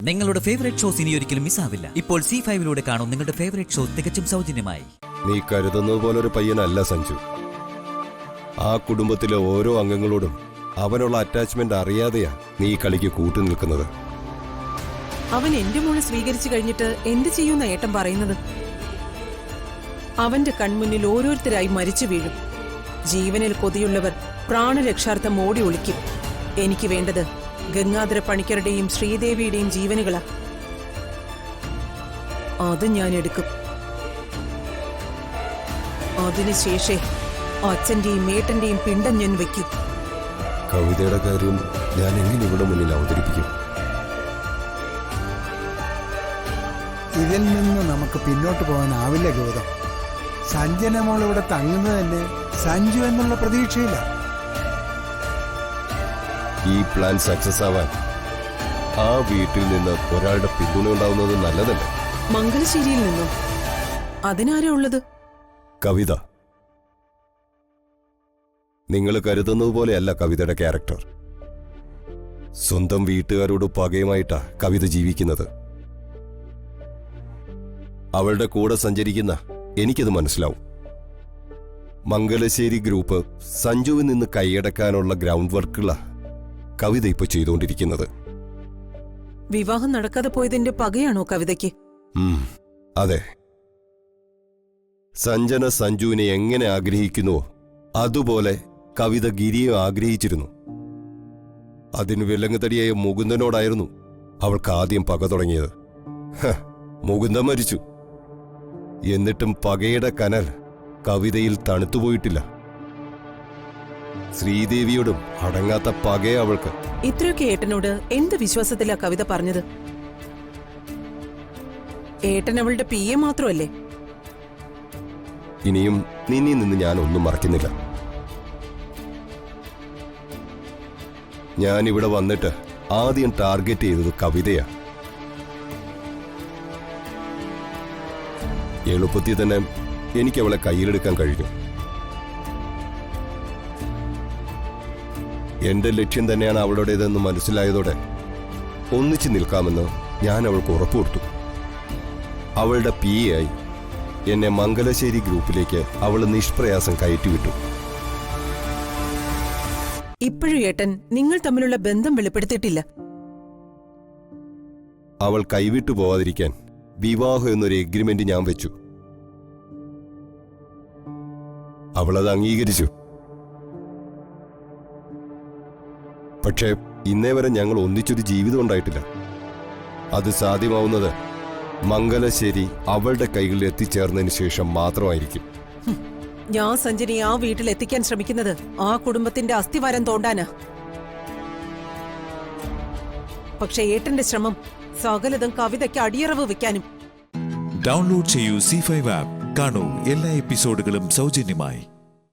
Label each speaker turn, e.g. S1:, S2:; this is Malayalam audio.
S1: നിങ്ങളുടെ ഫേവറേറ്റ് ഷോസ് ഇനി ഒരിക്കലും മിസ്സാവില്ല. ഇപ്പോൾ C5 കാണും നിങ്ങളുടെ ഫേവറേറ്റ് ഷോ തികച്ചും സൗജന്യമായി.
S2: നീ കരുതുന്നത് പോലൊരു പയ്യനല്ല സഞ്ജു. ആ കുടുംബത്തിലെ ഓരോ അംഗങ്ങളോടും അവനുള്ള അറ്റാച്ച്മെന്റ് അറിയാതെയാ നീ കളിക്ക് കൂട്ടു നിൽക്കുന്നത്.
S3: അവൻ എന്റെ മോളെ സ്വീകരിച്ചു കഴിഞ്ഞിട്ട് എന്ത് ചെയ്യുന്ന ഏട്ടൻ പറയുന്നത്? അവന്റെ കൺമുന്നിൽ ഓരോരുത്തരായി മരിച്ചു വീഴും. ജീവനിൽ കൊതിയുള്ളവർ പ്രാണരക്ഷാർത്ഥം ഓടി ഒളിക്കും. എനിക്ക് വേണ്ടത് ഗംഗാധര പണിക്കരുടെയും ശ്രീദേവിയുടെയും ജീവനുകളാ. അത് ഞാൻ എടുക്കും. അതിനുശേഷേ അച്ഛന്റെയും ഏട്ടന്റെയും പിണ്ടം ഞാൻ വെക്കും.
S2: കവിതയുടെ കാര്യം ഞാൻ എങ്ങനെ ഇവിടെ മുന്നിൽ അവതരിപ്പിക്കും?
S4: ഇതിൽ നിന്ന് നമുക്ക് പിന്നോട്ട് പോകാനാവില്ല ഗൗതം. സഞ്ജന മോൾ ഇവിടെ തങ്ങുന്നത് തന്നെ സഞ്ജു എന്നുള്ള പ്രതീക്ഷയില്ല.
S2: ഈ പ്ലാൻ സക്സസ് ആവാൻ ആ വീട്ടിൽ നിന്ന് ഒരാളുടെ പിന്തുണ ഉണ്ടാവുന്നത് നല്ലതല്ല.
S3: മംഗലശ്ശേരിയിൽ നിന്നോ? അതിനാരാ ഉള്ളത്?
S2: കവിത. നിങ്ങൾ കരുതുന്നത് പോലെയല്ല കവിതയുടെ ക്യാരക്ടർ. സ്വന്തം വീട്ടുകാരോട് പകയുമായിട്ടാ കവിത ജീവിക്കുന്നത്. അവളുടെ കൂടെ സഞ്ചരിക്കുന്ന എനിക്കത് മനസ്സിലാവും. മംഗലശ്ശേരി ഗ്രൂപ്പ് സഞ്ജുവിൽ നിന്ന് കൈയടക്കാനുള്ള ഗ്രൗണ്ട് വർക്കുള്ള കവിത ഇപ്പൊ ചെയ്തുകൊണ്ടിരിക്കുന്നത്.
S3: വിവാഹം നടക്കാതെ പോയതിന്റെ പകയാണോ കവിതയ്ക്ക്?
S2: അതെ. സഞ്ജന സഞ്ജുവിനെ എങ്ങനെ ആഗ്രഹിക്കുന്നുവോ അതുപോലെ കവിത ഗിരിയെ ആഗ്രഹിച്ചിരുന്നു. അതിന് വിലങ്ങുതടിയായ മുകുന്ദനോടായിരുന്നു അവൾക്ക് ആദ്യം പക തുടങ്ങിയത്. മുകുന്ദൻ മരിച്ചു. എന്നിട്ടും പകയുടെ കനൽ കവിതയിൽ തണുത്തുപോയിട്ടില്ല. ശ്രീദേവിയോടും അടങ്ങാത്ത പകയെ അവൾക്ക്.
S3: ഇത്രയൊക്കെ ഏട്ടനോട് എന്ത് വിശ്വാസത്തിലാ കവിത പറഞ്ഞത്? ഏട്ടൻ അവളുടെ PA മാത്രമല്ലേ?
S2: ഇനിയും നിന്നിൽ നിന്ന് ഞാൻ ഒന്നും മറക്കുന്നില്ല. ഞാനിവിടെ വന്നിട്ട് ആദ്യം ടാർഗറ്റ് ചെയ്തത് കവിതയാ. എളുപ്പത്തിൽ തന്നെ എനിക്ക് അവളെ കയ്യിലെടുക്കാൻ കഴിഞ്ഞു. എന്റെ ലക്ഷ്യം തന്നെയാണ് അവളുടേതെന്ന് മനസ്സിലായതോടെ ഒന്നിച്ചു നിൽക്കാമെന്ന് ഞാൻ അവൾക്ക് ഉറപ്പുകൊടുത്തു. അവളുടെ PA ആയി എന്നെ മംഗലശ്ശേരി ഗ്രൂപ്പിലേക്ക് അവൾ നിഷ്പ്രയാസം കയറ്റിവിട്ടു.
S3: ഇപ്പോഴും ഏട്ടൻ നിങ്ങൾ തമ്മിലുള്ള ബന്ധം വെളിപ്പെടുത്തിയിട്ടില്ല.
S2: അവൾ കൈവിട്ടു പോവാതിരിക്കാൻ വിവാഹം എന്നൊരു എഗ്രിമെന്റ് ഞാൻ വെച്ചു. അവളത് അംഗീകരിച്ചു. പക്ഷേ ഇന്നേ വരെ ഞങ്ങൾ ഒന്നിച്ചൊരു ജീവിതം ഉണ്ടായിട്ടില്ല. അത് സാധ്യമാവുന്നത് മംഗലശ്ശേരി അവളുടെ കൈകളിൽ എത്തിച്ചേർന്നതിന് ശേഷം മാത്രമായിരിക്കും.
S3: ഞാൻ സഞ്ജനയെ ആ വീട്ടിൽ എത്തിക്കാൻ ശ്രമിക്കുന്നത് ആ കുടുംബത്തിന്റെ അസ്ഥിവാരം തോണ്ടാനാ. പക്ഷെ ഏട്ടന്റെ ശ്രമം സകലതും കവിതയ്ക്ക് അടിയറവ് വെക്കാനും.
S5: ഡൗൺലോഡ് ചെയ്യൂ C5 ആപ്പ്. കാണൂ എല്ലാ എപ്പിസോഡുകളും സൗജന്യമായി.